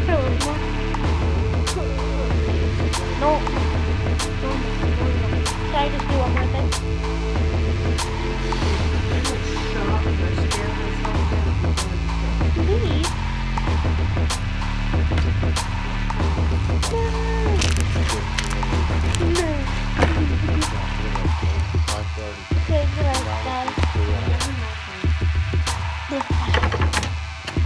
No. Try to see one more time. Please. No. Okay, good, guys.